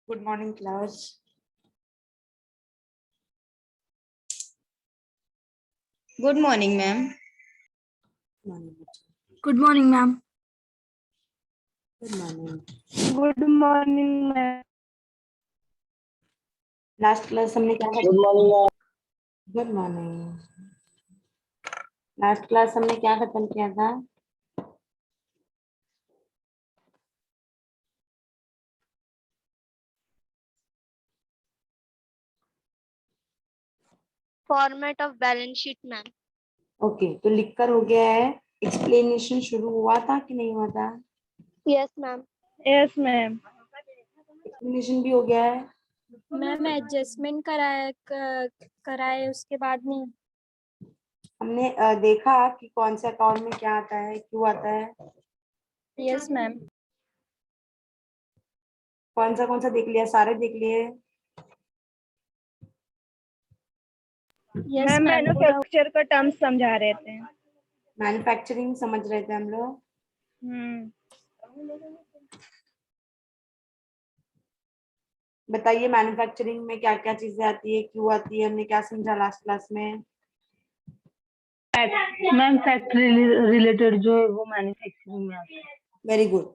Good morning, class. Good morning, ma'am. Morning. Good morning, ma'am. Good morning. Good morning, ma'am. Last class हमने क्या good morning ma'am. Good morning. Last class हमने क्या खत्म किया था? Format of balance sheet ma'am. Okay, तो लिखकर हो गया है। एक्सप्लेनेशन शुरू हुआ था कि नहीं हुआ था? Yes ma'am. Yes, ma'am. Explanation भी हो गया है। मैम एडजस्टमेंट कराए उसके बाद नहीं। हमने देखा कि कौन से अकाउंट में क्या आता है, क्यों आता है। Yes ma'am. कौन सा देख लिया? सारे देख लिए? Yes ma'am ma'am. मैन्युफैक्चर का टर्म्स समझा रहे थे। मैन्युफैक्चरिंग समझ रहे थे हम लोग। बताइए मैन्युफैक्चरिंग में क्या क्या चीजें आती है, क्यों आती है, हमने क्या समझा लास्ट क्लास में? मैम फैक्ट्री रिलेटेड जो है वो मैन्युफैक्चरिंग में आता है। Very good.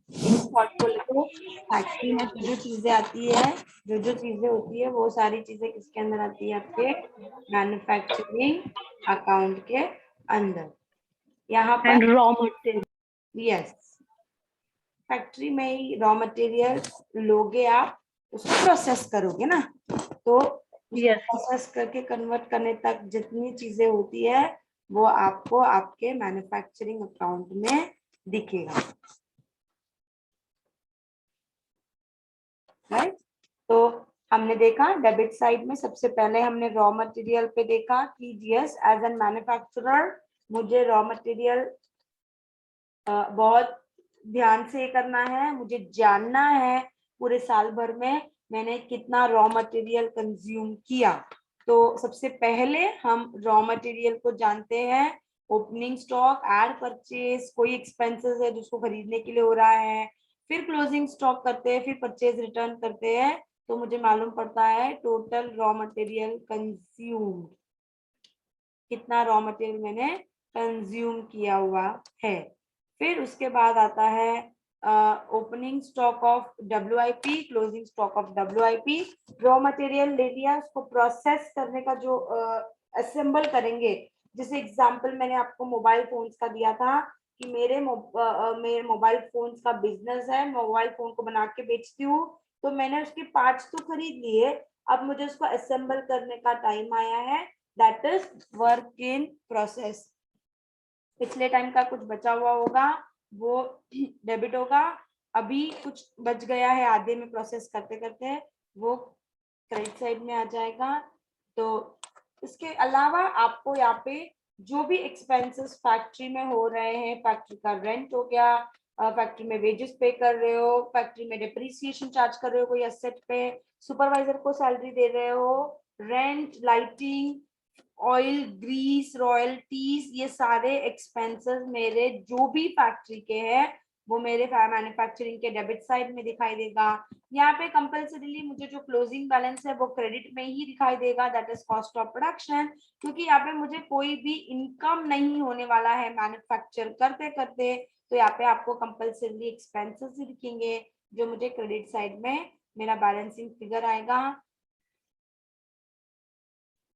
इस थॉट को लिखो। फैक्ट्री में जो चीजें आती है, जो चीजें होती है, वो सारी चीजें किसके अंदर आती है? आपके मैन्युफैक्चरिंग अकाउंट के अंदर। यहाँ एंड पर रॉ मटेरियल। यस, फैक्ट्री में ही रॉ मटेरियल लोगे आप, उसको प्रोसेस करोगे ना, तो यस प्रोसेस करके कन्वर्ट करने तक जितनी चीजें होती है वो आपको आपके मैन्युफैक्चरिंग अकाउंट में दिखेगा। राइट? तो हमने देखा डेबिट साइड में सबसे पहले हमने रॉ मटेरियल पे देखा कि यस, एज एन मैन्युफैक्चरर मुझे रॉ मटेरियल बहुत ध्यान से करना है, मुझे जानना है पूरे साल भर में मैंने कितना रॉ मटेरियल कंज्यूम किया। तो सबसे पहले हम रॉ मटेरियल को जानते हैं। ओपनिंग स्टॉक, एड परचेज, कोई एक्सपेंसेस है जिसको खरीदने के लिए हो रहा है, फिर क्लोजिंग स्टॉक करते हैं, फिर परचेज रिटर्न करते हैं, तो मुझे मालूम पड़ता है टोटल रॉ मटेरियल कंज्यूम्ड, कितना रॉ मटेरियल मैंने कंज्यूम किया हुआ है। फिर उसके बाद आता है opening stock of WIP, closing stock of WIP। Raw material ले लिया, उसको प्रोसेस करने का जो असेंबल करेंगे, जैसे एग्जांपल मैंने आपको मोबाइल फोन्स का दिया था कि मेरे मोबाइल फोन्स का बिजनेस है, मोबाइल फोन को बना के बेचती हूँ, तो मैंने उसके पार्ट्स तो खरीद लिए, अब मुझे उसको असेंबल करने का टाइम आया है, that is work in process. पिछले टाइम का कुछ बचा हुआ होगा वो डेबिट होगा, अभी कुछ बच गया है आधे में प्रोसेस करते करते, वो क्रेडिट साइड में आ जाएगा। तो इसके अलावा आपको यहाँ पे जो भी एक्सपेंसेस फैक्ट्री में हो रहे हैं, फैक्ट्री का रेंट हो गया, फैक्ट्री में वेजेस पे कर रहे हो, फैक्ट्री में डिप्रिसिएशन चार्ज कर रहे हो कोई एसेट पे, सुपरवाइजर को सैलरी दे रहे हो, rent, lighting, oil, grease, royalties, ये सारे एक्सपेंसेस मेरे जो भी फैक्ट्री के हैं वो मेरे मैन्युफैक्चरिंग के डेबिट साइड में दिखाई देगा। यहाँ पे कंपल्सरीली मुझे जो क्लोजिंग बैलेंस है वो क्रेडिट में ही दिखाई देगा, that is cost of production, क्योंकि यहाँ पे मुझे कोई भी इनकम नहीं होने वाला है मैन्युफैक्चर करते करते, तो यहाँ पे आपको कंपल्सरीली एक्सपेंसेस ही दिखेंगे जो मुझे क्रेडिट साइड में मेरा बैलेंसिंग फिगर आएगा।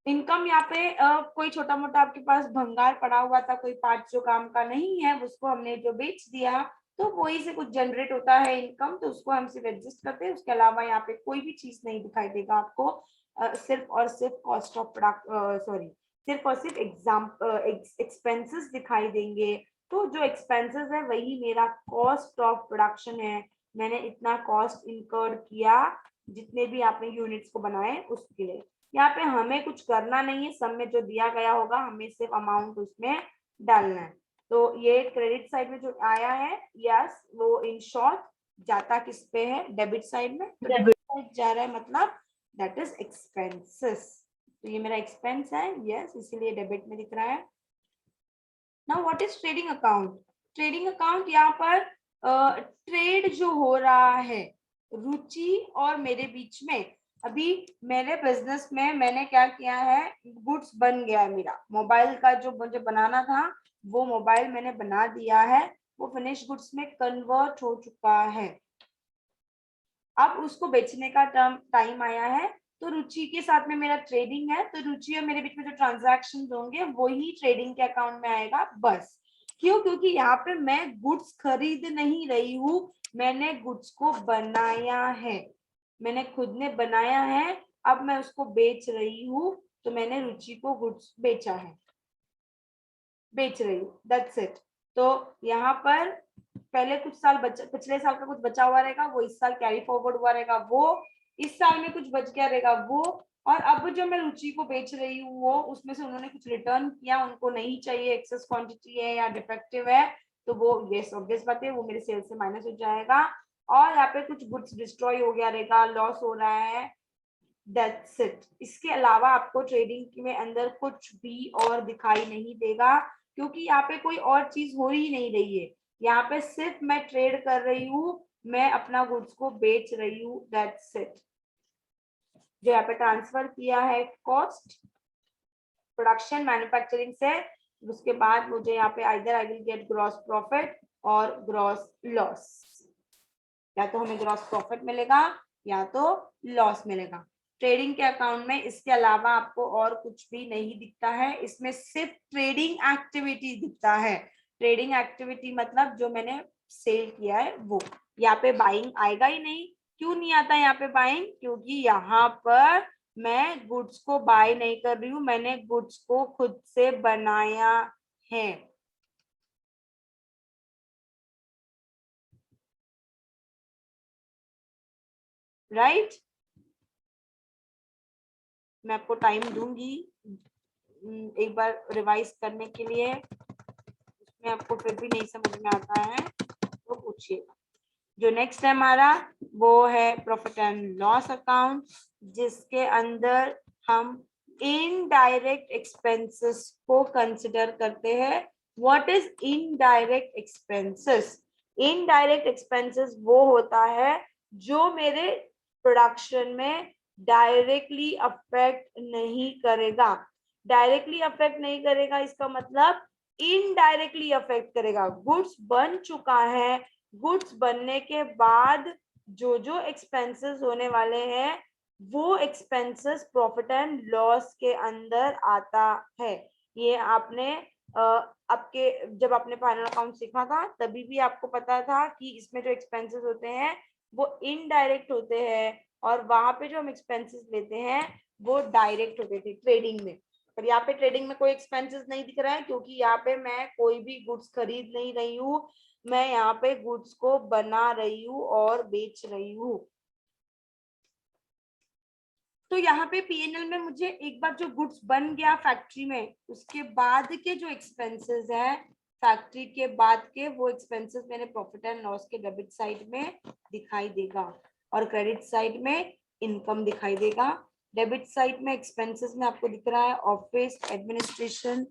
इनकम यहाँ पे कोई छोटा मोटा आपके पास भंगार पड़ा हुआ था, कोई पार्ट जो काम का नहीं है, उसको हमने जो बेच दिया, तो वही से कुछ जनरेट होता है इनकम, तो उसको हम सिर्फ एडजस्ट करते हैं। उसके अलावा यहाँ पे कोई भी चीज नहीं दिखाई देगा आपको, सिर्फ और सिर्फ कॉस्ट ऑफ प्रोडक्ट, सॉरी, सिर्फ और सिर्फ एक्सपेंसेस दिखाई देंगे। तो जो एक्सपेंसेस है वही मेरा कॉस्ट ऑफ प्रोडक्शन है, मैंने इतना कॉस्ट इनकर्ड किया जितने भी आपने यूनिट्स को बनाए उसके लिए। यहाँ पे हमें कुछ करना नहीं है, सब में जो दिया गया होगा हमें सिर्फ अमाउंट उसमें डालना है। तो ये क्रेडिट साइड में जो आया है, यस, वो इन शॉर्ट जाता किस पे है? डेबिट साइड में। तो डेबिट साइड जा रहा है मतलब दैट इज एक्सपेंसेस, तो ये मेरा एक्सपेंस है, यस, इसीलिए डेबिट में दिख रहा है। Now what is trading account? Trading account यहाँ पर ट्रेड जो हो रहा है रुचि और मेरे बीच में अभी मेरे बिजनेस में मैंने क्या किया है, गुड्स बन गया है मेरा। मोबाइल का जो मुझे बनाना था वो मोबाइल मैंने बना दिया है, वो फिनिश गुड्स में कन्वर्ट हो चुका है। अब उसको बेचने का टाइम आया है। तो रुचि के साथ में मेरा ट्रेडिंग है, तो रुचि और मेरे बीच में जो ट्रांजैक्शन होंगे वही ट्रेडिंग के अकाउंट में आएगा बस। क्यों? क्योंकि यहाँ पे मैं गुड्स खरीद नहीं रही हूँ, मैंने गुड्स को बनाया है, मैंने खुद ने बनाया है, अब मैं उसको बेच रही हूँ, तो मैंने रुचि को गुड्स बेचा है, बेच रही हूँ, दैट्स इट। तो यहाँ पर पहले कुछ साल पिछले साल का कुछ बचा हुआ रहेगा, वो इस साल कैरी फॉरवर्ड हुआ रहेगा, वो इस साल में कुछ बच गया रहेगा वो, और अब जो मैं रुचि को बेच रही हूँ वो उसमें से उन्होंने कुछ रिटर्न किया, उनको नहीं चाहिए, एक्सेस क्वांटिटी है या डिफेक्टिव है, तो वो यस ऑब्वियस बात है वो मेरे सेल से माइनस हो जाएगा। और यहाँ पे कुछ गुड्स डिस्ट्रॉय हो गया रहेगा, लॉस हो रहा है, दैट्स इट। इसके अलावा आपको ट्रेडिंग में अंदर कुछ भी और दिखाई नहीं देगा, क्योंकि यहाँ पे कोई और चीज हो ही नहीं रही है, यहाँ पे सिर्फ मैं ट्रेड कर रही हूँ, मैं अपना गुड्स को बेच रही हूँ, दैट्स इट। जो यहाँ पे ट्रांसफर किया है कॉस्ट प्रोडक्शन मैन्युफैक्चरिंग से, उसके बाद मुझे यहाँ पे either I will get gross profit और ग्रॉस लॉस, या तो हमें ग्रॉस प्रॉफिट मिलेगा या तो लॉस मिलेगा ट्रेडिंग के अकाउंट में। इसके अलावा आपको और कुछ भी नहीं दिखता है, इसमें सिर्फ ट्रेडिंग एक्टिविटी दिखता है। ट्रेडिंग एक्टिविटी मतलब जो मैंने सेल किया है वो, यहाँ पे बाइंग आएगा ही नहीं। क्यों नहीं आता यहाँ पे बाइंग? क्योंकि यहाँ पर मैं गुड्स को बाय नहीं कर रही हूँ, मैंने गुड्स को खुद से बनाया है। राइट? मैं आपको टाइम दूंगी एक बार रिवाइज करने के लिए, उसमें आपको फिर भी नहीं समझ में आता है तो पूछिएगा। जो नेक्स्ट है हमारा वो है प्रॉफिट एंड लॉस अकाउंट, जिसके अंदर हम इनडायरेक्ट एक्सपेंसेस को कंसिडर करते हैं। What is indirect expenses? Indirect expenses वो होता है जो मेरे प्रोडक्शन में डायरेक्टली अफेक्ट नहीं करेगा। डायरेक्टली अफेक्ट नहीं करेगा इसका मतलब इनडायरेक्टली अफेक्ट करेगा। गुड्स बन चुका है, गुड्स बनने के बाद जो जो एक्सपेंसेस होने वाले हैं वो एक्सपेंसेस प्रॉफिट एंड लॉस के अंदर आता है। ये आपने आपके जब आपने फाइनल अकाउंट सीखा था तभी भी आपको पता था कि इसमें जो एक्सपेंसेस होते हैं वो इनडायरेक्ट होते हैं, और वहां पे जो हम एक्सपेंसेस लेते हैं वो डायरेक्ट होते थे ट्रेडिंग में। पर यहाँ पे ट्रेडिंग में कोई एक्सपेंसेस नहीं दिख रहा है, क्योंकि यहाँ पे मैं कोई भी गुड्स खरीद नहीं रही हूँ, मैं यहाँ पे गुड्स को बना रही हूँ और बेच रही हूँ। तो यहाँ पे पीएनएल में मुझे एक बार जो गुड्स बन गया फैक्ट्री में, उसके बाद के जो एक्सपेंसेस है फैक्ट्री के बाद के, वो एक्सपेंसेस मेरे प्रॉफिट एंड लॉस के डेबिट साइड में दिखाई देगा और क्रेडिट साइड में इनकम दिखाई देगा। डेबिट साइड में एक्सपेंसेस में आपको दिख रहा है office administration,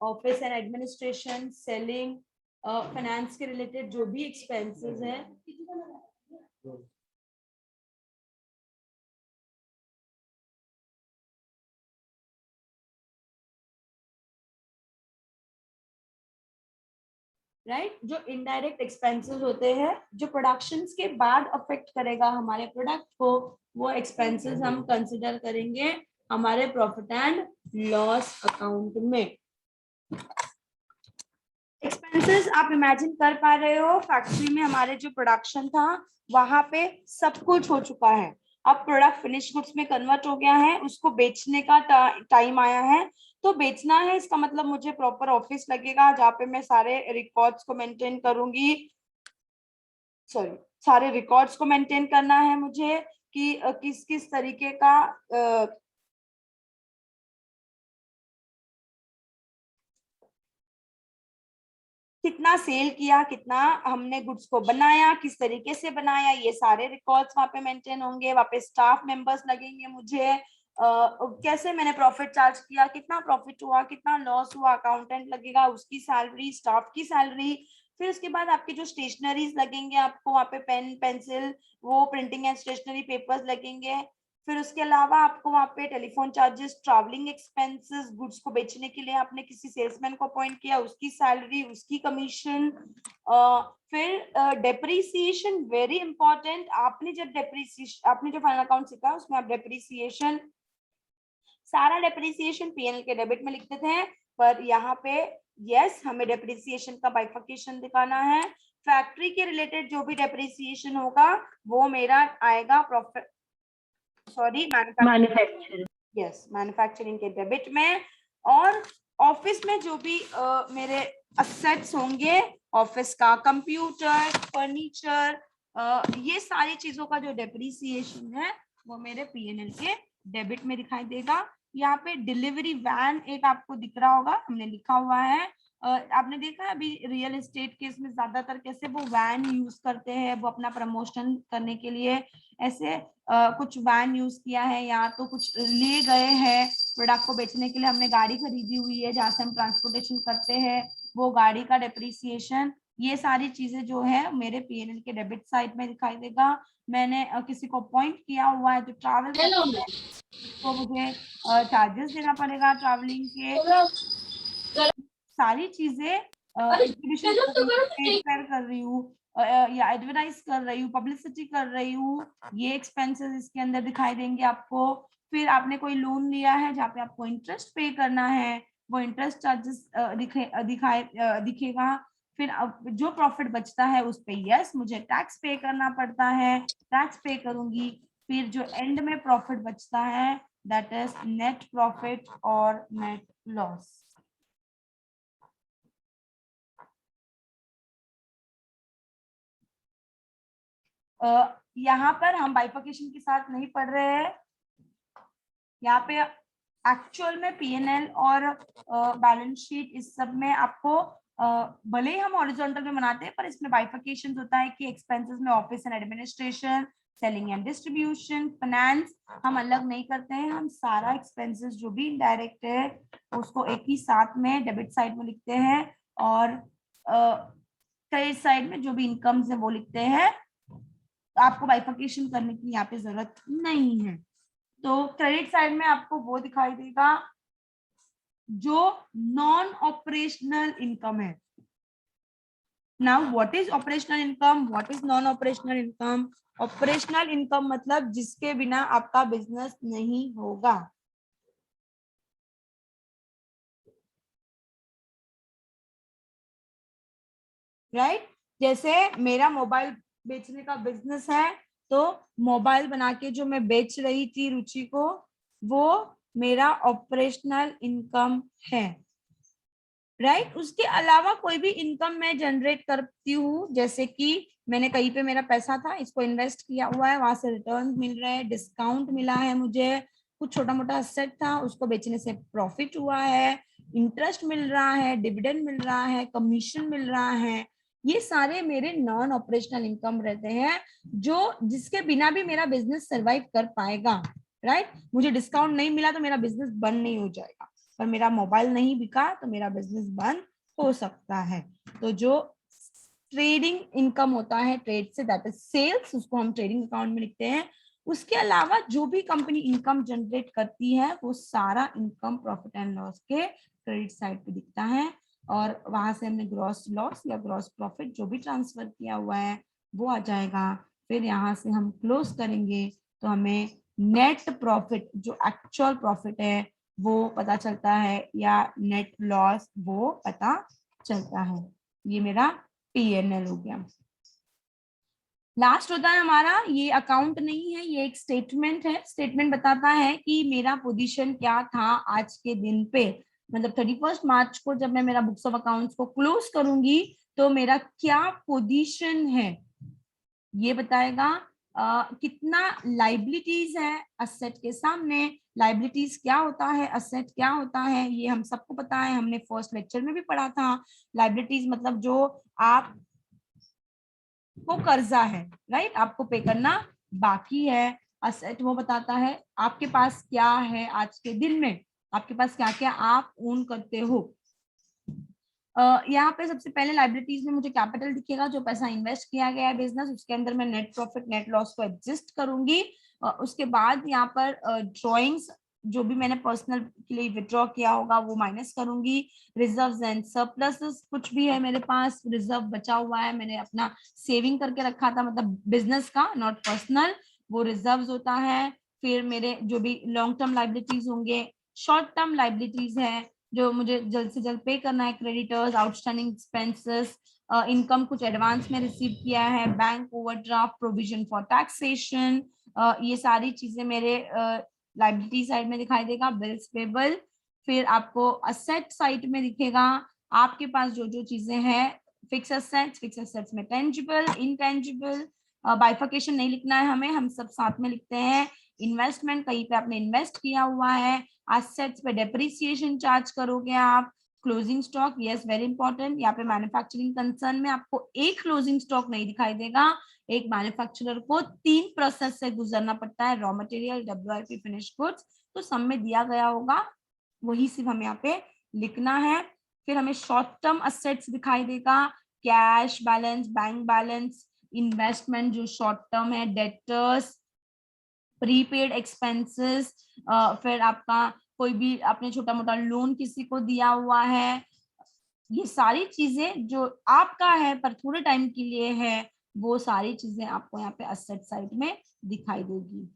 office and administration, selling, finance के रिलेटेड जो भी एक्सपेंसेस है, राइट, जो इनडायरेक्ट एक्सपेंसेस होते हैं जो प्रोडक्शंस के बाद अफेक्ट करेगा हमारे प्रोडक्ट को, वो एक्सपेंसेस हम कंसिडर करेंगे हमारे प्रॉफिट एंड लॉस अकाउंट में। एक्सपेंसेस आप इमेजिन कर पा रहे हो, फैक्ट्री में हमारे जो प्रोडक्शन था वहां पे सब कुछ हो चुका है, अब प्रोडक्ट फिनिश गुड्स में कन्वर्ट हो गया है, उसको बेचने का टाइम आया है। तो बेचना है इसका मतलब मुझे प्रॉपर ऑफिस लगेगा जहाँ पे मैं सारे रिकॉर्ड्स को मेंटेन करूंगी, सॉरी सारे रिकॉर्ड्स को मेंटेन करना है मुझे कि किस किस तरीके का कितना सेल किया, कितना हमने गुड्स को बनाया, किस तरीके से बनाया, ये सारे रिकॉर्ड्स वहाँ पे मेंटेन होंगे। वहाँ पे स्टाफ मेंबर्स लगेंगे मुझे, कैसे मैंने प्रॉफिट चार्ज किया, कितना प्रॉफिट हुआ, कितना लॉस हुआ, अकाउंटेंट लगेगा, उसकी सैलरी, स्टाफ की सैलरी, फिर उसके बाद आपके जो स्टेशनरीज लगेंगे, आपको वहाँ पे पेन पेंसिल वो प्रिंटिंग एंड स्टेशनरी पेपर्स लगेंगे, फिर उसके अलावा आपको वहाँ पे telephone charges, travelling expenses, goods को बेचने के लिए आपने किसी सेल्समैन को अपॉइंट किया, उसकी सैलरी, उसकी कमीशन, फिर डेप्रिसिएशन वेरी इंपॉर्टेंट। आपने जो फाइनल अकाउंट सीखा उसमें आप डेप्रिसिएशन, सारा डेप्रिसिएशन पीएनएल के डेबिट में लिखते थे, पर यहाँ पे यस हमें डेप्रिसिएशन का बाइफर्केशन दिखाना है। फैक्ट्री के रिलेटेड जो भी डेप्रिसिएशन होगा वो मेरा आएगा profit, sorry manufacturing, yes manufacturing के डेबिट में। और ऑफिस में जो भी मेरे असेट्स होंगे, ऑफिस का कंप्यूटर, फर्नीचर, ये सारी चीजों का जो डेप्रिसिएशन है वो मेरे पीएनएल के डेबिट में दिखाई देगा। यहाँ पे डिलीवरी वैन एक आपको दिख रहा होगा, हमने लिखा हुआ है। आपने देखा है अभी रियल एस्टेट केस में ज्यादातर कैसे वो वैन यूज करते हैं, वो अपना प्रमोशन करने के लिए ऐसे कुछ वैन यूज किया है, या तो कुछ ले गए हैं प्रोडक्ट को बेचने के लिए, हमने गाड़ी खरीदी हुई है जहाँ से हम ट्रांसपोर्टेशन करते हैं, वो गाड़ी का डेप्रिसिएशन, ये सारी चीजें जो है मेरे पीएनएल के डेबिट साइड में दिखाई देगा। मैंने किसी को अपॉइंट किया हुआ है तो ट्रैवल तो मुझे चार्जेस देना पड़ेगा ट्रैवलिंग के, सारी चीजें एग्जीबिशन कर रही हूँ या एडवर्टाइज कर रही हूँ, पब्लिसिटी कर रही हूँ, ये एक्सपेंसेस इसके अंदर दिखाई देंगे आपको। फिर आपने कोई लोन लिया है जहाँ पे आपको इंटरेस्ट पे करना है, वो इंटरेस्ट चार्जेस दिखेगा। फिर जो प्रॉफिट बचता है उस पे यस मुझे टैक्स पे करना पड़ता है, टैक्स पे करूंगी। फिर जो एंड में प्रॉफिट बचता है दैट इज नेट प्रॉफिट और नेट लॉस। यहाँ पर हम बाइफर्केशन के साथ नहीं पढ़ रहे हैं, यहाँ पे एक्चुअल में पीएनएल और बैलेंस शीट इस सब में आपको भले ही हम हॉरिजॉन्टल में बनाते हैं पर इसमें बाइफर्केशन होता है कि एक्सपेंसेस में office and administration, selling and distribution, finance हम अलग नहीं करते हैं, हम सारा एक्सपेंसेस जो भी इनडायरेक्ट है उसको एक ही साथ में डेबिट साइड में लिखते हैं, और क्रेडिट साइड में जो भी इनकम्स है वो लिखते हैं। आपको बाइफर्केशन करने की यहाँ पे जरूरत नहीं है। तो क्रेडिट साइड में आपको वो दिखाई देगा जो नॉन ऑपरेशनल इनकम है। Now what is operational income, what is non operational income? Operational income मतलब जिसके बिना आपका बिजनेस नहीं होगा, राइट? जैसे मेरा मोबाइल बेचने का बिजनेस है तो मोबाइल बना के जो मैं बेच रही थी रुचि को, वो मेरा ऑपरेशनल इनकम है, राइट? उसके अलावा कोई भी इनकम मैं जनरेट करती हूँ, जैसे कि मैंने कहीं पे मेरा पैसा था, इसको इन्वेस्ट किया हुआ है, वहां से रिटर्न मिल रहे हैं, डिस्काउंट मिला है, मुझे कुछ छोटा मोटा असेट था उसको बेचने से प्रॉफिट हुआ है, इंटरेस्ट मिल रहा है, डिविडेंड मिल रहा है, कमीशन मिल रहा है, ये सारे मेरे नॉन ऑपरेशनल इनकम रहते हैं जो जिसके बिना भी मेरा बिजनेस सर्वाइव कर पाएगा, राइट? मुझे डिस्काउंट नहीं मिला तो मेरा बिजनेस बंद नहीं हो जाएगा, पर मेरा मोबाइल नहीं बिका तो मेरा बिजनेस बंद हो सकता है। तो जो ट्रेडिंग इनकम होता है ट्रेड से, दैट इज सेल्स, उसको हम ट्रेडिंग अकाउंट में लिखते हैं। उसके अलावा जो भी कंपनी इनकम जनरेट करती है वो सारा इनकम प्रॉफिट एंड लॉस के क्रेडिट साइड पे दिखता है, और वहां से हमने ग्रॉस लॉस या ग्रॉस प्रॉफिट जो भी ट्रांसफर किया हुआ है वो आ जाएगा। फिर यहाँ से हम क्लोज करेंगे तो हमें नेट प्रॉफिट जो एक्चुअल प्रॉफिट है वो पता चलता है, या नेट लॉस वो पता चलता है। ये मेरा पीएनएल हो गया। लास्ट होता है हमारा, ये अकाउंट नहीं है, ये एक स्टेटमेंट है। स्टेटमेंट बताता है कि मेरा पोजीशन क्या था आज के दिन पे, मतलब 31 मार्च को जब मैं मेरा बुक्स ऑफ अकाउंट्स को क्लोज करूंगी तो मेरा क्या पोजीशन है ये बताएगा। कितना लाइबिलिटीज है असेट के सामने, लाइबिलिटीज क्या होता है, असेट क्या होता है, ये हम सबको पता है, हमने फर्स्ट लेक्चर में भी पढ़ा था। लाइबिलिटीज मतलब जो आप को कर्जा है, राइट, आपको पे करना बाकी है, असेट वो बताता है आपके पास क्या है आज के दिन में, आपके पास क्या क्या आप ओन करते हो। यहाँ पे सबसे पहले लाइबिलिटीज में मुझे कैपिटल दिखेगा, जो पैसा इन्वेस्ट किया गया है बिजनेस, उसके अंदर मैं नेट प्रॉफिट नेट लॉस को एडजस्ट करूंगी। उसके बाद यहाँ पर ड्रॉइंग्स जो भी मैंने पर्सनल के लिए विड्रॉ किया होगा वो माइनस करूंगी। रिजर्व्स एंड सरप्लसेस कुछ भी है मेरे पास, रिजर्व बचा हुआ है, मैंने अपना सेविंग करके रखा था, मतलब बिजनेस का नॉट पर्सनल, वो रिजर्व्स होता है। फिर मेरे जो भी लॉन्ग टर्म लाइबिलिटीज होंगे, शॉर्ट टर्म लाइबिलिटीज है जो मुझे जल्द से जल्द पे करना है, क्रेडिटर्स, आउटस्टैंडिंग एक्सपेंसेस, इनकम कुछ एडवांस में रिसीव किया है, bank overdraft, provision for taxation, ये सारी चीजें मेरे लाइबिलिटी साइड में दिखाई देगा, बिल्स पेबल। फिर आपको असेट साइड में दिखेगा आपके पास जो जो चीजें हैं, फिक्स एसेट्स में टेंजिबल, इनटेंजिबल, बाइफिकेशन नहीं लिखना है हमें, हम सब साथ में लिखते हैं। इन्वेस्टमेंट कहीं पे आपने इन्वेस्ट किया हुआ है, एसेट्स पे डेप्रिसिएशन चार्ज करोगे आप। Closing stock, yes very important, यहाँ पे मैन्युफैक्चरिंग कंसर्न में आपको एक क्लोजिंग स्टॉक नहीं दिखाई देगा, एक मैन्युफैक्चरर को 3 प्रोसेस से गुजरना पड़ता है, raw material, WIP, finish goods, तो सब में दिया गया होगा, वही सिर्फ हमें यहाँ पे लिखना है। फिर हमें शॉर्ट टर्म असेट्स दिखाई देगा, cash balance, bank balance, investment जो शॉर्ट टर्म है, डेटर्स, प्रीपेड एक्सपेंसेस, फिर आपका कोई भी आपने छोटा मोटा लोन किसी को दिया हुआ है, ये सारी चीजें जो आपका है पर थोड़े टाइम के लिए है, वो सारी चीजें आपको यहाँ पे असेट साइड में दिखाई देगी,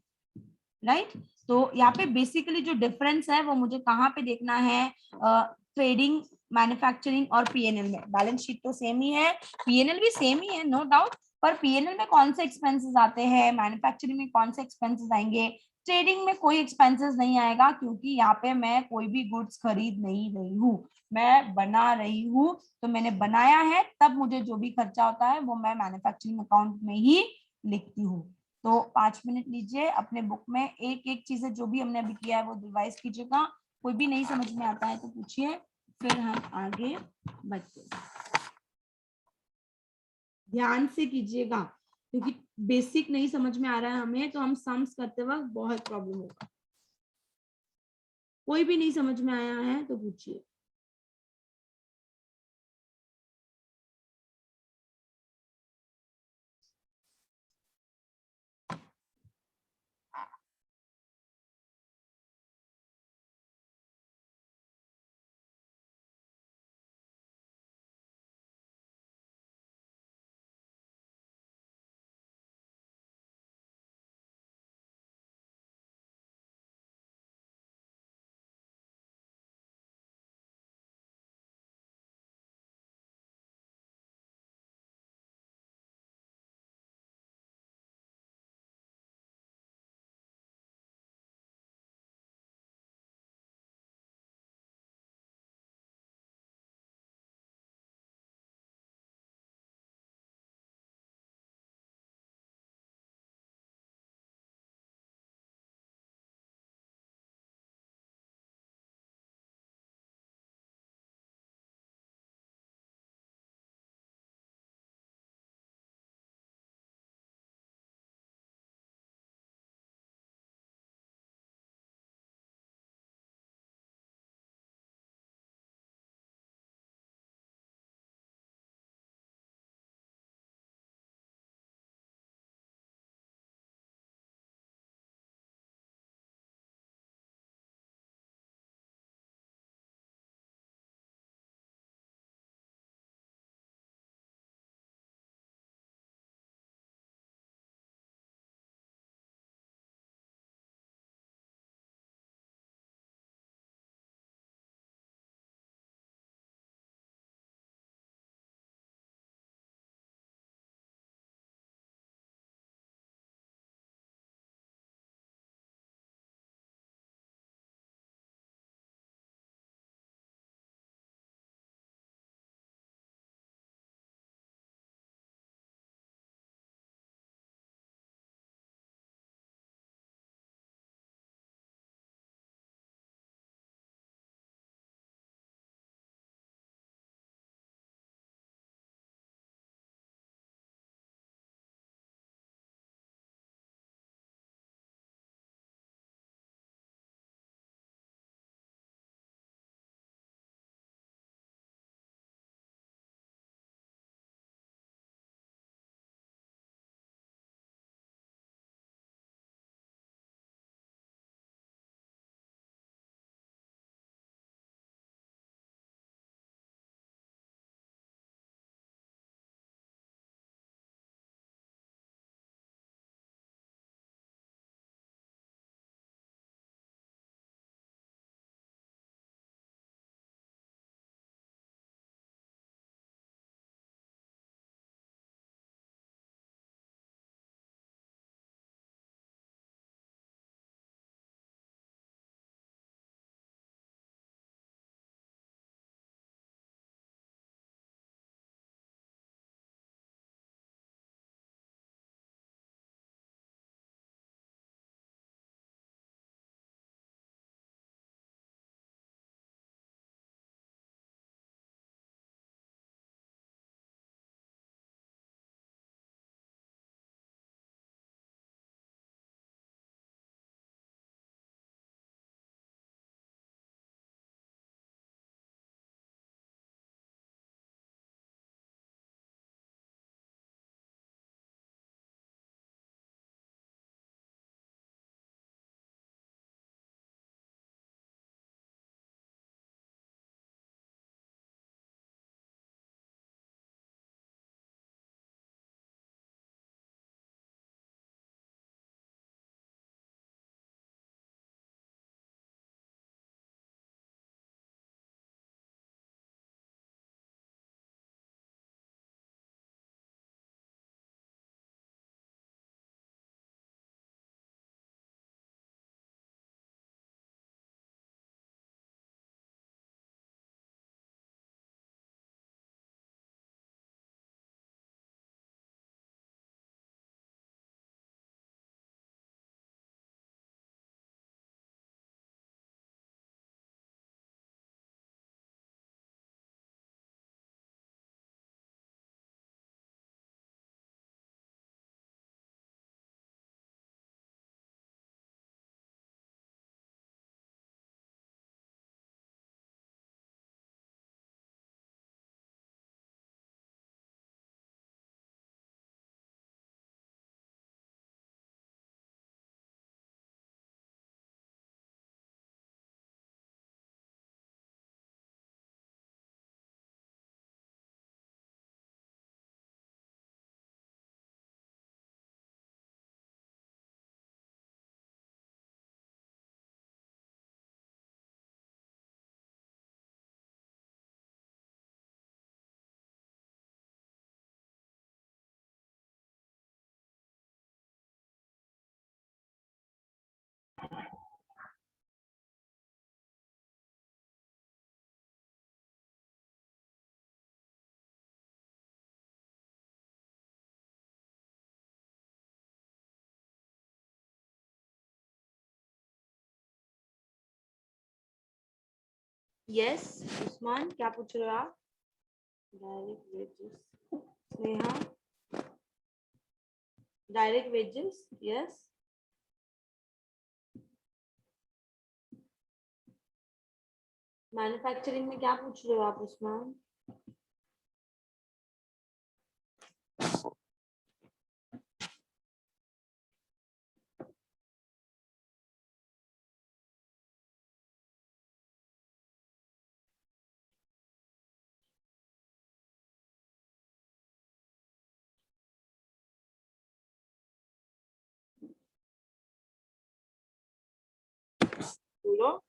राइट। तो यहाँ पे बेसिकली जो डिफरेंस है वो मुझे कहाँ पे देखना है, ट्रेडिंग, मैन्युफैक्चरिंग और पीएनएल में। बैलेंस शीट तो सेम ही है, पीएनएल भी सेम ही है, नो डाउट, पर पीएनएल में कौन से एक्सपेंसेस आते हैं, मैन्युफैक्चरिंग में कौन से एक्सपेंसेस आएंगे, ट्रेडिंग में कोई एक्सपेंसेस नहीं आएगा, क्योंकि यहाँ पे मैं कोई भी गुड्स खरीद नहीं रही हूँ, मैं बना रही हूँ, तो मैंने बनाया है तब मुझे जो भी खर्चा होता है वो मैं मैन्युफैक्चरिंग अकाउंट में ही लिखती हूँ। तो 5 मिनट लीजिए, अपने बुक में एक एक चीजें जो भी हमने अभी किया है वो रिवाइज कीजिएगा, कोई भी नहीं समझ में आता है तो पूछिए, फिर हम आगे बढ़ते हैं। ध्यान से कीजिएगा, क्योंकि बेसिक नहीं समझ में आ रहा है हमें तो हम सम्स करते वक्त बहुत प्रॉब्लम होगा। कोई भी नहीं समझ में आया है तो पूछिए। यस उस्मान, क्या पूछ रहे हो आप? Direct wages, Sneha, direct wages, yes. Manufacturing में क्या पूछ रहे हो आप उस्मान? बोलो।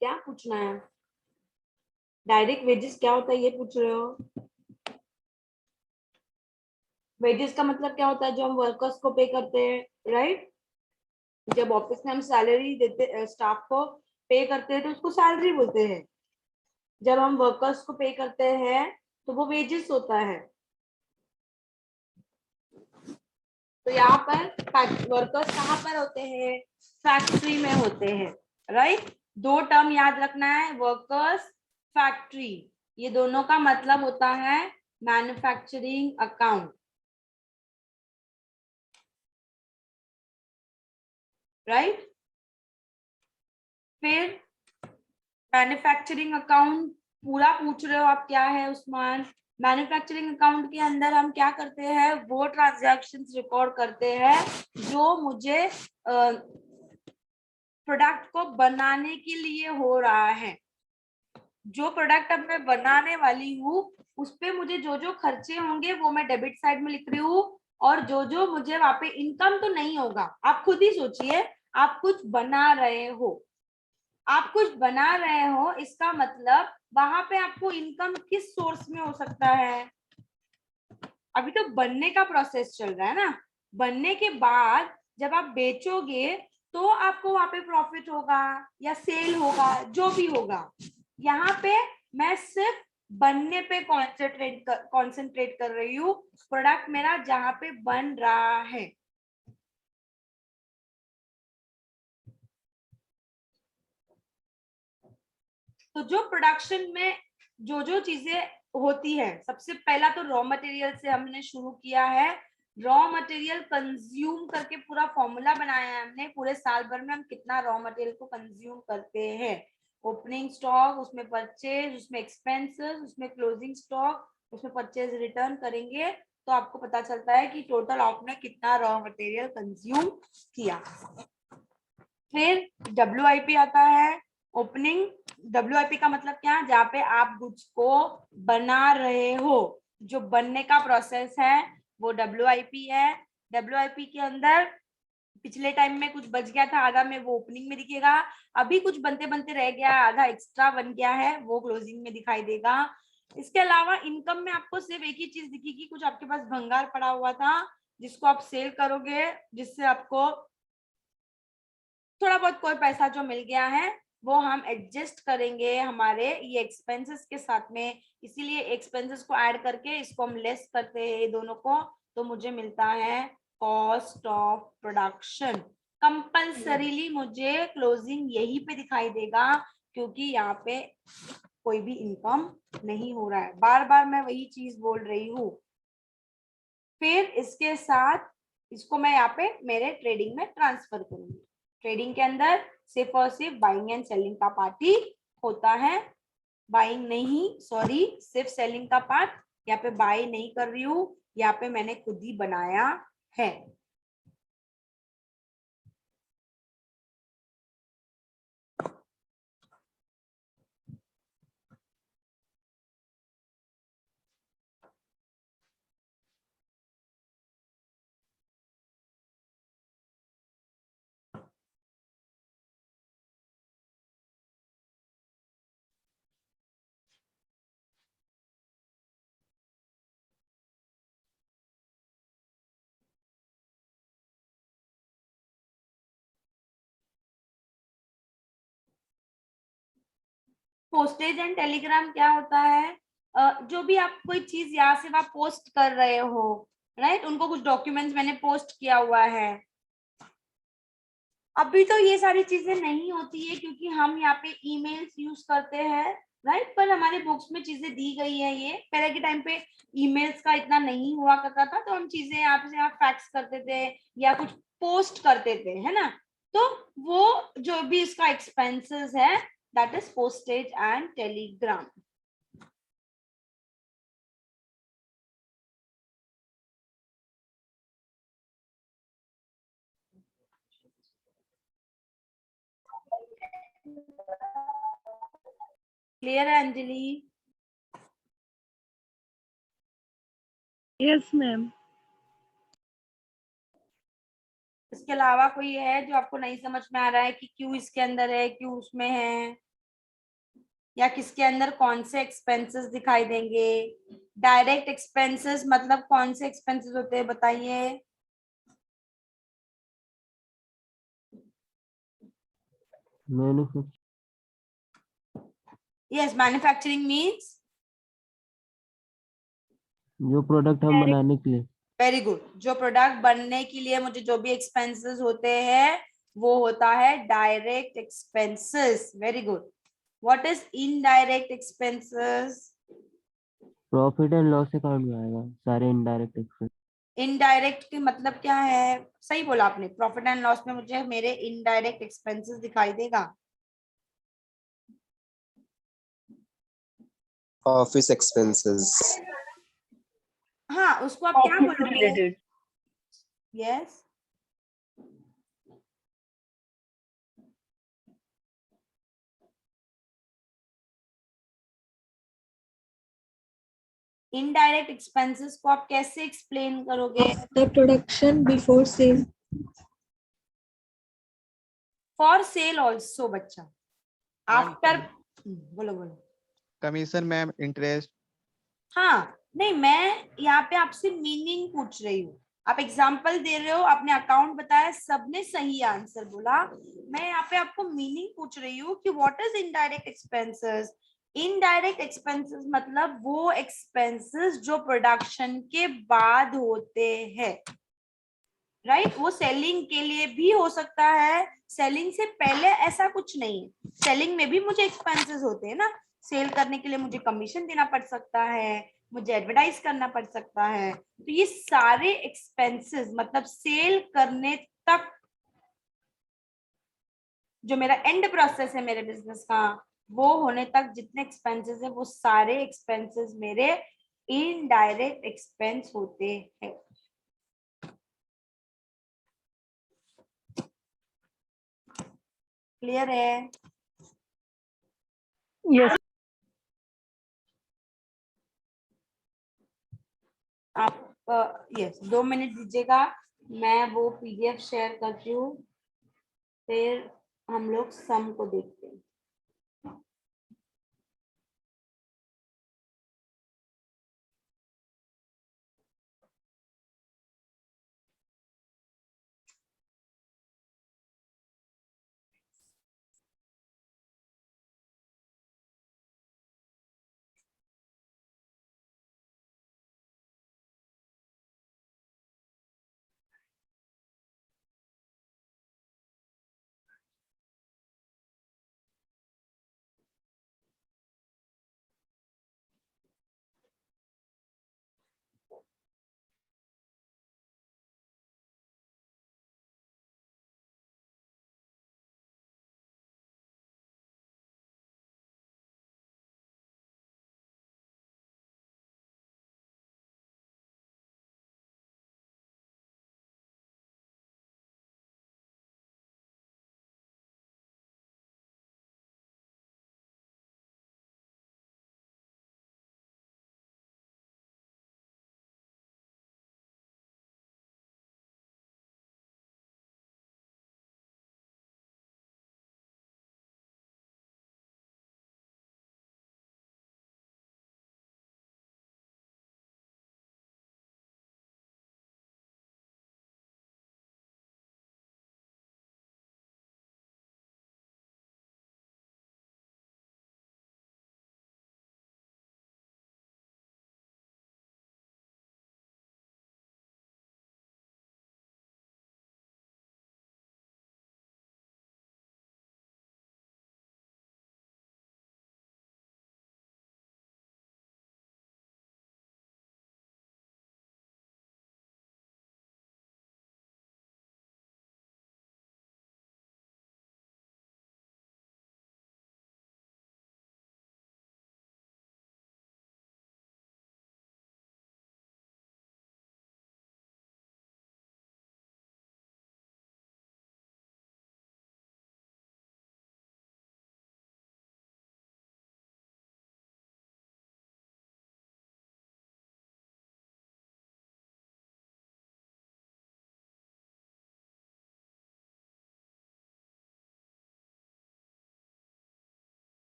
क्या पूछना है? डायरेक्ट वेजेस क्या होता है ये पूछ रहे हो? वेजेस का मतलब क्या होता है? जो हम वर्कर्स को पे करते हैं, राइट? जब ऑफिस में हम सैलरी देते, स्टाफ को पे करते हैं तो उसको सैलरी बोलते हैं। जब हम वर्कर्स को पे करते हैं तो वो वेजेस होता है। तो यहाँ पर वर्कर्स कहाँ पर होते हैं? फैक्ट्री में होते हैं, राइट? दो टर्म याद रखना है, वर्कर्स, फैक्ट्री, ये दोनों का मतलब होता है मैन्युफैक्चरिंग अकाउंट, राइट? फिर मैन्युफैक्चरिंग अकाउंट पूरा पूछ रहे हो आप, क्या है उस्मान? मैन्युफैक्चरिंग अकाउंट के अंदर हम क्या करते हैं? वो ट्रांजैक्शंस रिकॉर्ड करते हैं जो मुझे प्रोडक्ट को बनाने के लिए हो रहा है। जो प्रोडक्ट अब मैं बनाने वाली हूँ उस पे मुझे जो जो खर्चे होंगे वो मैं डेबिट साइड में लिख रही हूँ, और जो जो मुझे वहां पे इनकम तो नहीं होगा। आप खुद ही सोचिए, आप कुछ बना रहे हो, आप कुछ बना रहे हो, इसका मतलब वहां पे आपको इनकम किस सोर्स में हो सकता है? अभी तो बनने का प्रोसेस चल रहा है ना। बनने के बाद जब आप बेचोगे तो आपको वहां पे प्रॉफिट होगा या सेल होगा, जो भी होगा। यहाँ पे मैं सिर्फ बनने पे कॉन्सेंट्रेट कर रही हूँ, प्रोडक्ट मेरा जहां पे बन रहा है। तो जो प्रोडक्शन में जो जो चीजें होती है, सबसे पहला तो रॉ मटेरियल से हमने शुरू किया है। रॉ मटेरियल कंज्यूम करके पूरा फॉर्मूला बनाया है हमने, पूरे साल भर में हम कितना रॉ मटेरियल को कंज्यूम करते हैं। ओपनिंग स्टॉक, उसमें परचेज, उसमें एक्सपेंसेस, उसमें क्लोजिंग स्टॉक, उसमें परचेज रिटर्न करेंगे तो आपको पता चलता है कि टोटल आपने कितना रॉ मटेरियल कंज्यूम किया। फिर WIP आता है। ओपनिंग, WIP का मतलब क्या? जहाँ पे आप गुड्स को बना रहे हो, जो बनने का प्रोसेस है वो WIP है। WIP के अंदर पिछले टाइम में कुछ बच गया था आधा में, वो ओपनिंग में दिखेगा। अभी कुछ बनते बनते रह गया, आधा एक्स्ट्रा बन गया है, वो क्लोजिंग में दिखाई देगा। इसके अलावा इनकम में आपको सिर्फ एक ही चीज दिखेगी, कुछ आपके पास भंगार पड़ा हुआ था जिसको आप सेल करोगे, जिससे आपको थोड़ा बहुत कोई पैसा जो मिल गया है वो हम एडजस्ट करेंगे हमारे ये एक्सपेंसेस के साथ में। इसीलिए एक्सपेंसेस को ऐड करके इसको हम लेस करते हैं ये दोनों को, तो मुझे मिलता है कॉस्ट ऑफ प्रोडक्शन। कंपल्सरीली मुझे क्लोजिंग यही पे दिखाई देगा क्योंकि यहाँ पे कोई भी इनकम नहीं हो रहा है। बार बार मैं वही चीज बोल रही हूँ। फिर इसके साथ इसको मैं यहाँ पे मेरे ट्रेडिंग में ट्रांसफर करूंगी। ट्रेडिंग के अंदर सिर्फ और सिर्फ बाइंग एंड सेलिंग का पार्ट ही होता है। बाइंग नहीं, सॉरी, सिर्फ सेलिंग का पार्ट। यहाँ पे बाय नहीं कर रही हूँ, यहाँ पे मैंने खुद ही बनाया है। पोस्टेज एंड टेलीग्राम क्या होता है? जो भी आप कोई चीज यहाँ से वहां पोस्ट कर रहे हो, राइट, उनको कुछ डॉक्यूमेंट्स मैंने पोस्ट किया हुआ है। अभी तो ये सारी चीजें नहीं होती है क्योंकि हम यहाँ पे ईमेल्स यूज करते हैं, राइट, पर हमारे बुक्स में चीजें दी गई है। ये पहले के टाइम पे ईमेल्स का इतना नहीं हुआ करता था, तो हम चीजें यहाँ से यहाँ फैक्स करते थे या कुछ पोस्ट करते थे, है ना। तो वो जो भी इसका एक्सपेंसेस है, that is postage and Telegram. Clear है अंजलि? Yes ma'am. इसके अलावा कोई है जो आपको नहीं समझ में आ रहा है कि क्यों इसके अंदर है, क्यों उसमें है, या किसके अंदर कौन से एक्सपेंसेस दिखाई देंगे? डायरेक्ट एक्सपेंसेस मतलब कौन से एक्सपेंसेस होते हैं, बताइए। यस, मैन्युफैक्चरिंग मींस जो प्रोडक्ट हम बनाने के लिए। Very good. जो प्रोडक्ट बनने के लिए मुझे जो भी एक्सपेंसेस होते हैं वो होता है direct expenses. Very good. What is indirect expenses? Profit and loss account में आएगा सारे इनडायरेक्ट एक्सपेंस। इनडायरेक्ट के मतलब क्या है? सही बोला आपने, प्रॉफिट एंड लॉस में मुझे मेरे इनडायरेक्ट एक्सपेंसेस दिखाई देगा। Office expenses. हाँ, उसको आप क्या ऑफिस बोलोगे? रिलेटेड। यस, इनडायरेक्ट एक्सपेंसेस को आप कैसे एक्सप्लेन करोगे? The production before sale. For sale also बच्चा। आफ्टर, बोलो बोलो। Commission ma'am, interest. हाँ, नहीं, मैं यहाँ पे आपसे मीनिंग पूछ रही हूँ। आप एग्जाम्पल दे रहे हो, आपने अकाउंट बताया, सबने सही आंसर बोला। मैं यहाँ पे आपको मीनिंग पूछ रही हूँ कि what is indirect expenses. Indirect expenses मतलब वो एक्सपेंसेस जो प्रोडक्शन के बाद होते हैं, राइट। वो सेलिंग के लिए भी हो सकता है, सेलिंग से पहले ऐसा कुछ नहीं है। सेलिंग में भी मुझे एक्सपेंसेस होते हैं ना। सेल करने के लिए मुझे कमीशन देना पड़ सकता है, मुझे एडवर्टाइज करना पड़ सकता है। तो ये सारे एक्सपेंसेस मतलब सेल करने तक जो मेरा एंड प्रोसेस है मेरे बिजनेस का, वो होने तक जितने एक्सपेंसेस है वो सारे एक्सपेंसेस मेरे इनडायरेक्ट एक्सपेंस होते हैं। क्लियर है? यस। आप यस 2 मिनट दीजिएगा, मैं वो पीडीएफ शेयर करती हूँ, फिर हम लोग सम को देखते हैं।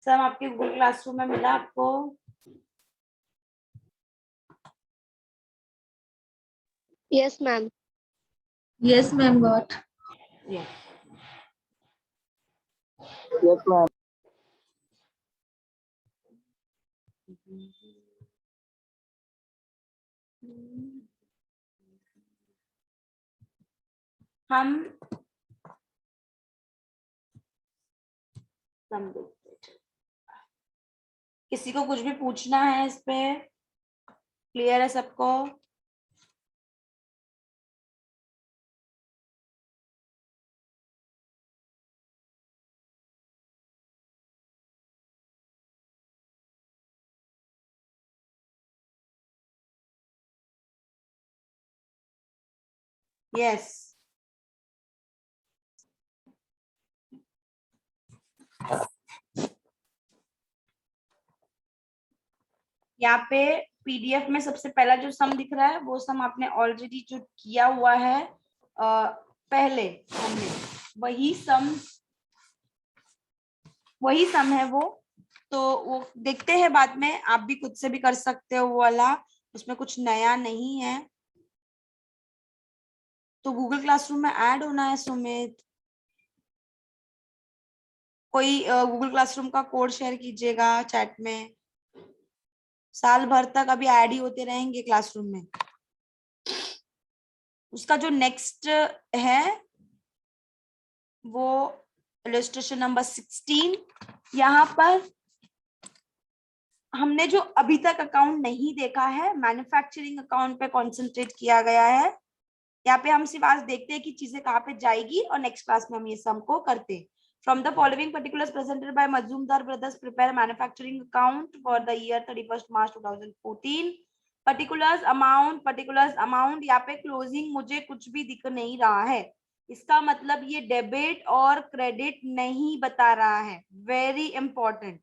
सम आपके गूगल क्लासरूम में मिला आपको? Yes, ma'am. Yes, ma'am, got. Yes. Yes, ma'am. हम सम देखते हैं। किसी को कुछ भी पूछना है इस पे? क्लियर है सबको? यस। यहाँ पे पीडीएफ में सबसे पहला जो सम दिख रहा है वो सम आपने ऑलरेडी जो किया हुआ है पहले हमने वही सम है वो। तो वो देखते हैं बाद में, आप भी खुद से भी कर सकते हो वो वाला, उसमें कुछ नया नहीं है। तो गूगल क्लासरूम में ऐड होना है सुमित। कोई गूगल क्लासरूम का कोड शेयर कीजिएगा चैट में। साल भर तक अभी ऐड ही होते रहेंगे क्लासरूम में। उसका जो नेक्स्ट है वो इलस्ट्रेशन नंबर 16। यहाँ पर हमने जो अभी तक अकाउंट नहीं देखा है, मैन्युफैक्चरिंग अकाउंट पे कॉन्सेंट्रेट किया गया है। यहाँ पे हम सिर्फ आज देखते हैं कि चीजें कहाँ पे जाएगी और नेक्स्ट क्लास में हम ये सम को करते हैं। From the following particulars presented by Mazumdar Brothers, prepare manufacturing account for the year 31st March 2014. Particulars amount, यहाँ पे क्लोजिंग मुझे कुछ भी दिख नहीं रहा है। इसका मतलब ये डेबिट और क्रेडिट नहीं बता रहा है। Very important,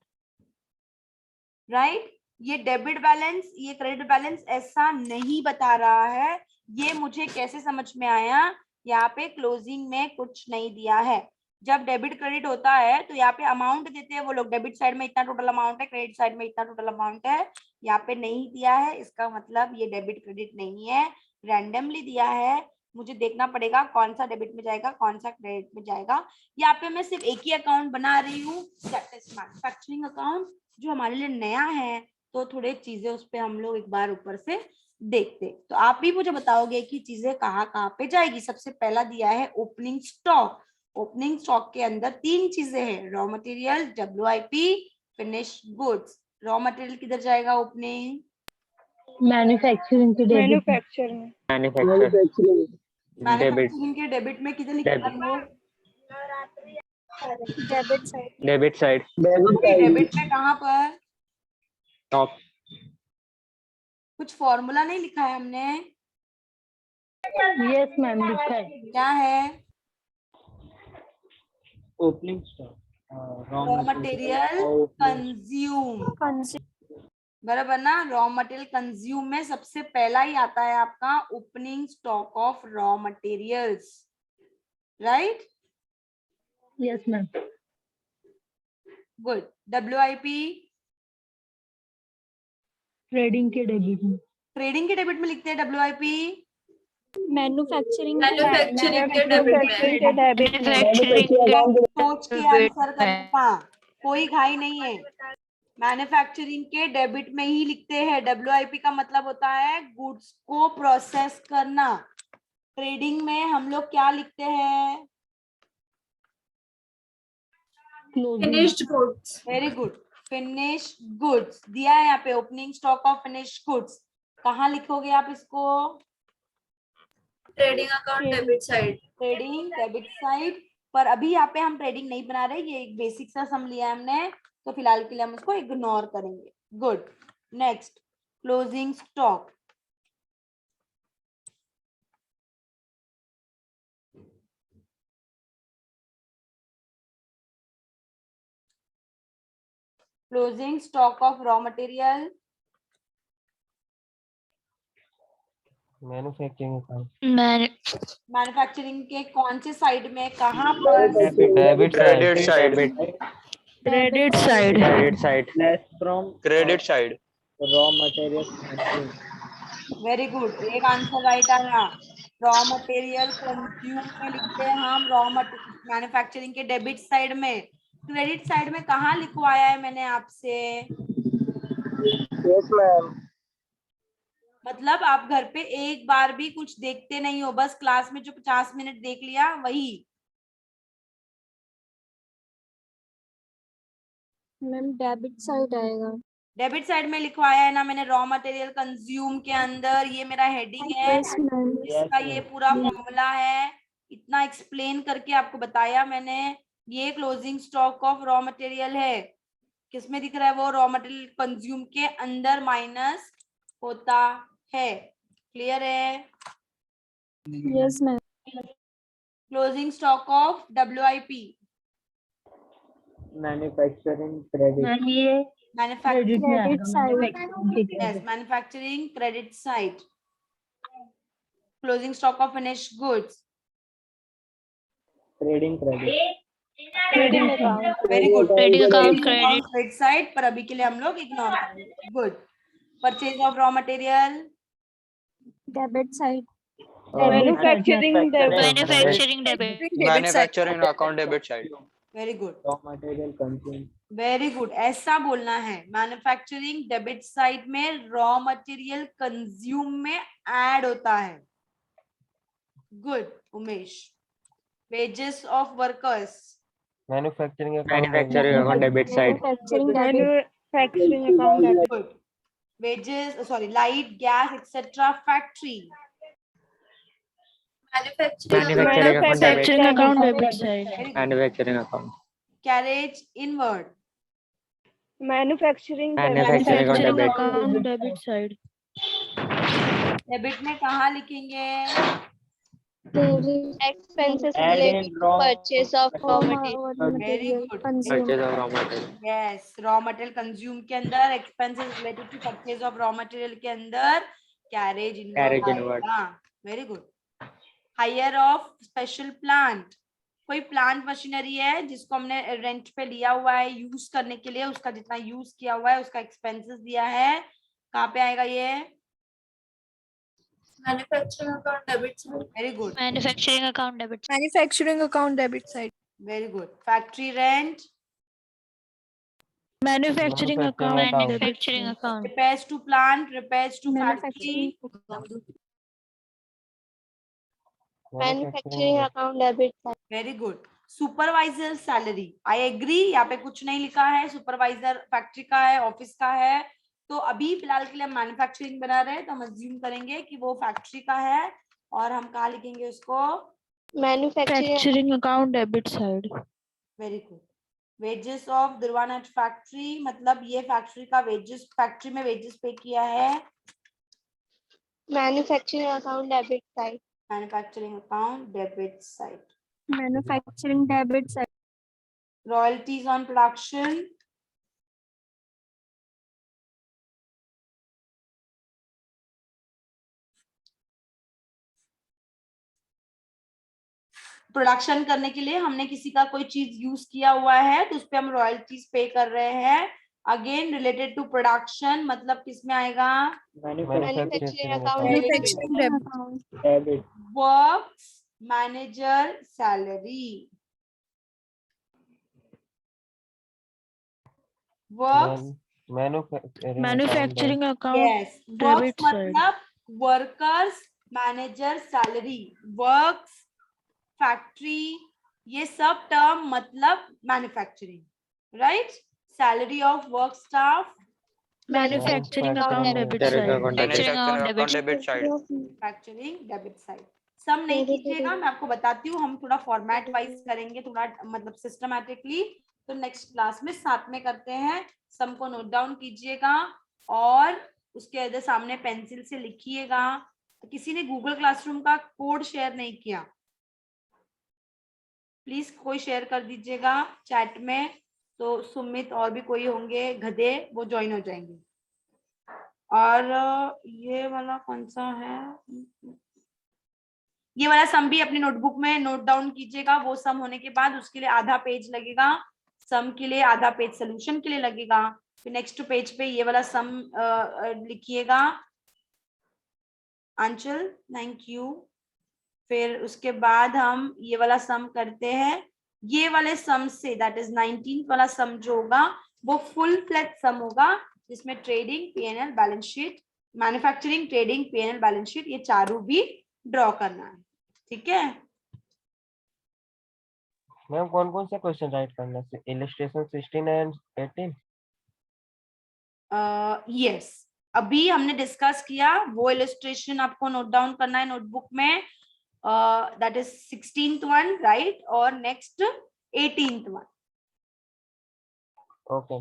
right? ये डेबिट बैलेंस, ये क्रेडिट बैलेंस ऐसा नहीं बता रहा है। ये मुझे कैसे समझ में आया? यहाँ पे क्लोजिंग में कुछ नहीं दिया है। जब डेबिट क्रेडिट होता है तो यहाँ पे अमाउंट देते हैं वो लोग, डेबिट साइड में इतना टोटल अमाउंट है, क्रेडिट साइड में इतना टोटल अमाउंट है। यहाँ पे नहीं दिया है, इसका मतलब ये डेबिट क्रेडिट नहीं है, रैंडमली दिया है। मुझे देखना पड़ेगा कौन सा डेबिट में जाएगा, कौन सा क्रेडिट में जाएगा। यहाँ पे मैं सिर्फ एक ही अकाउंट बना रही हूँ, दैट इज मैन्युफैक्चरिंग अकाउंट, जो हमारे लिए नया है। तो थोड़े चीजें उस पर हम लोग एक बार ऊपर से देखते। तो आप भी मुझे बताओगे कि चीजें कहाँ पे जाएगी। सबसे पहला दिया है ओपनिंग स्टॉक। ओपनिंग स्टॉक के अंदर 3 चीजें हैं, raw material, WIP, finish goods. Raw material किधर जाएगा? ओपनिंग मैन्युफैक्चरिंग के डेबिट। मैन्युफैक्चरिंग मैन्युफैक्चरिंग के डेबिट में किधर लिखा है वो? Debit side. Debit side. Debit में कहाँ पर? टॉप। कुछ फॉर्मूला नहीं लिखा है हमने? यस मैम, लिखा है। क्या है? Opening stock, raw material consume, बराबर ना? रॉ मटेरियल कंज्यूम में सबसे पहला ही आता है आपका opening stock of raw materials, right? Yes ma'am. Good. WIP trading के डेबिट में। ट्रेडिंग के डेबिट में लिखते हैं WIP। Manufacturing. के डेबिट सोच के आंसर करना, कोई घाई नहीं है। मैन्युफैक्चरिंग के डेबिट में ही लिखते हैं। WIP का मतलब होता है गुड्स को प्रोसेस करना। ट्रेडिंग में हम लोग क्या लिखते हैं? Finished goods. Very good, finish goods दिया है यहाँ पे। Opening stock of finish goods कहाँ लिखोगे आप इसको? Trading account debit side. Trading debit side. पर अभी यहाँ पे हम ट्रेडिंग नहीं बना रहे, ये एक बेसिक सा सम लिया है हमने, तो फिलहाल के लिए हम उसको इग्नोर करेंगे। Good. Next, closing stock. Closing stock of raw material. Manufacturing account. Manufacturing के कौन से साइड में, कहाँ पर? Debit side. Credit side. Credit side. Less from Credit side. raw material consumed. Very good, एक आंसर राइट आया। Raw material consume में लिखते हैं हम, रॉ मैन्युफैक्चरिंग के डेबिट साइड में। क्रेडिट साइड में कहाँ लिखवाया है मैंने आपसे? Yes, ma'am. मतलब आप घर पे एक बार भी कुछ देखते नहीं हो, बस क्लास में जो 50 मिनट देख लिया वही। मैम डेबिट साइड आएगा। डेबिट साइड में लिखवाया है ना मैंने, रॉ मटेरियल कंज्यूम के अंदर। ये मेरा हेडिंग है, यस मैम। इसका ये पूरा फॉर्मूला है। इतना एक्सप्लेन करके आपको बताया मैंने। ये closing stock of raw material है। किसमें दिख रहा है वो? रॉ मटेरियल कंज्यूम के अंदर माइनस होता है। क्लियर है? Yes ma'am. Closing stock of WIP, Manufacturing credit. Ma'am ये मैन्युफैक्चरिंग। क्रेडिट में Credit side. आएगा। Yes, manufacturing credit side. Closing stock of finished goods. Trading credit. Trading account. Very good. Trading account, Credit side पर अभी के लिए हम लोग ignore करेंगे। Good. Purchase of raw material. Debit side. Manufacturing debit. Manufacturing account debit side. Very good. Raw material consumed. Very good, ऐसा बोलना है। मैन्युफैक्चरिंग डेबिट साइड में रॉ मटेरियल कंज्यूम में ऐड होता है। Good Umesh. Wages of workers, manufacturing account debit side. Manufacturing debit. Manufacturing account debit. Good. Wages, sorry, light, gas etcetera factory. Manufacturing account debit side. Manufacturing account. Carriage inward. Manufacturing Manufacturing account debit side. Debit में कहाँ लिखेंगे? Expenses Add related in to raw purchase of raw material good. consumed. Purchase of raw material. Yes, raw material consume के अंदर, expenses related to purchase of raw material के अंदर carriage inward. Very good. Hire of special plant, कोई plant machinery है जिसको हमने rent पे लिया हुआ है यूज करने के लिए, उसका जितना यूज किया हुआ है उसका एक्सपेंसेस दिया है, कहाँ पे आएगा ये? Manufacturing account debit side. Very good, Manufacturing account debit. Manufacturing account debit side. Very good. Factory rent, Manufacturing account. Manufacturing account. repairs to plant, repairs to factory, Manufacturing account debit side. Very good. Supervisor salary, I agree, यहाँ पे कुछ नहीं लिखा है। Supervisor factory का है, office का है, तो अभी फिलहाल के लिए हम मैन्युफैक्चरिंग बना रहे हैं तो हम अज्यूम करेंगे कि वो फैक्ट्री का है। और हम कहाँ लिखेंगे उसको? Manufacturing account debit side. Very good. Wages of Durvanath factory, मतलब ये फैक्ट्री का वेजेस, फैक्ट्री में वेजेस पे किया है। manufacturing account debit side. Manufacturing account debit side. Manufacturing debit side. Royalties on production, production करने के लिए हमने किसी का कोई चीज यूज किया हुआ है तो उस पे हम रॉयल्टीज पे कर रहे हैं। अगेन रिलेटेड टू प्रोडक्शन, मतलब किस में आएगा? Manufacturing account Debit. Works manager salary. Works, Manufacturing account yes, debit works side. मतलब workers manager salary. Works, factory, ये सब टर्म मतलब manufacturing, right? Salary of work staff, Manufacturing account debit side. Manufacturing account debit side. Manufacturing debit side. सब नहीं कीजिएगा, मैं आपको बताती हूँ, हम थोड़ा फॉर्मेट वाइज करेंगे, थोड़ा मतलब सिस्टमैटिकली, तो नेक्स्ट क्लास में साथ में करते हैं। सम को नोट डाउन कीजिएगा और उसके इधर सामने पेंसिल से लिखिएगा। किसी ने गूगल क्लासरूम का कोड शेयर नहीं किया, प्लीज कोई शेयर कर दीजिएगा चैट में, तो सुमित और भी कोई होंगे गधे, वो ज्वाइन हो जाएंगे। और ये वाला कौन सा है? ये वाला सम भी अपनी नोटबुक में नोट डाउन कीजिएगा। वो सम होने के बाद उसके लिए आधा पेज लगेगा। सम के लिए आधा पेज सोल्यूशन के लिए लगेगा। फिर नेक्स्ट पेज पे ये वाला सम लिखिएगा। अंचल, थैंक यू। फिर उसके बाद हम ये वाला सम करते हैं। ये वाले सम से दैट इज 19th वाला सम जो होगा वो फुल फ्लेज सम होगा, जिसमें trading, PNL, balance sheet, manufacturing, trading, PNL, balance sheet, ये चारों भी ड्रॉ करना है। ठीक है मैम कौन कौन से क्वेश्चन राइट करना है? Illustration 16 and 18? यस, अभी हमने डिस्कस किया वो इलस्ट्रेशन आपको नोट डाउन करना है नोटबुक में। That is 16th one, right, और नेक्स्ट 18th वन। ओके।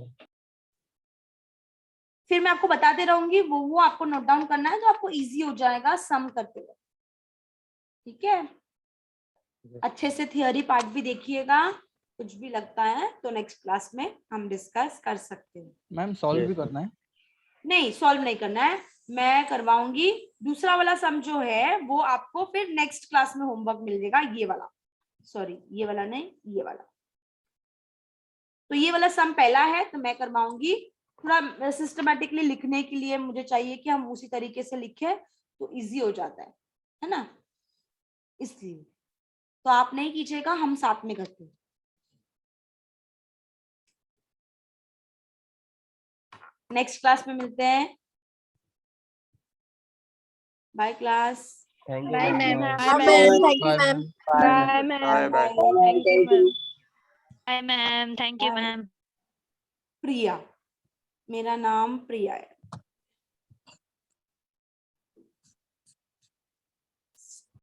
फिर मैं आपको बताते रहूंगी, वो आपको नोट डाउन करना है तो आपको इजी हो जाएगा सम करते हुए। ठीक है, अच्छे से थियरी पार्ट भी देखिएगा, कुछ भी लगता है तो नेक्स्ट क्लास में हम डिस्कस कर सकते हैं। मैम सॉल्व भी करना है? नहीं, सॉल्व नहीं करना है, मैं करवाऊंगी। दूसरा वाला सम जो है वो आपको फिर नेक्स्ट क्लास में होमवर्क मिल जाएगा। ये वाला, सॉरी ये वाला नहीं, ये वाला। तो ये वाला सम पहला है तो मैं करवाऊंगी। थोड़ा सिस्टमेटिकली लिखने के लिए मुझे चाहिए कि हम उसी तरीके से लिखें तो इजी हो जाता है ना, इसलिए तो आप नहीं कीजिएगा, हम साथ में करते हैं। नेक्स्ट क्लास में मिलते हैं। Bye class. Thank you Bye, ma'am. Ma'am, thank you, ma'am. Bye, ma'am. Bye. Thank you, ma'am. Hi, ma'am. Thank you, Bye. ma'am. प्रिया, मेरा नाम प्रिया है।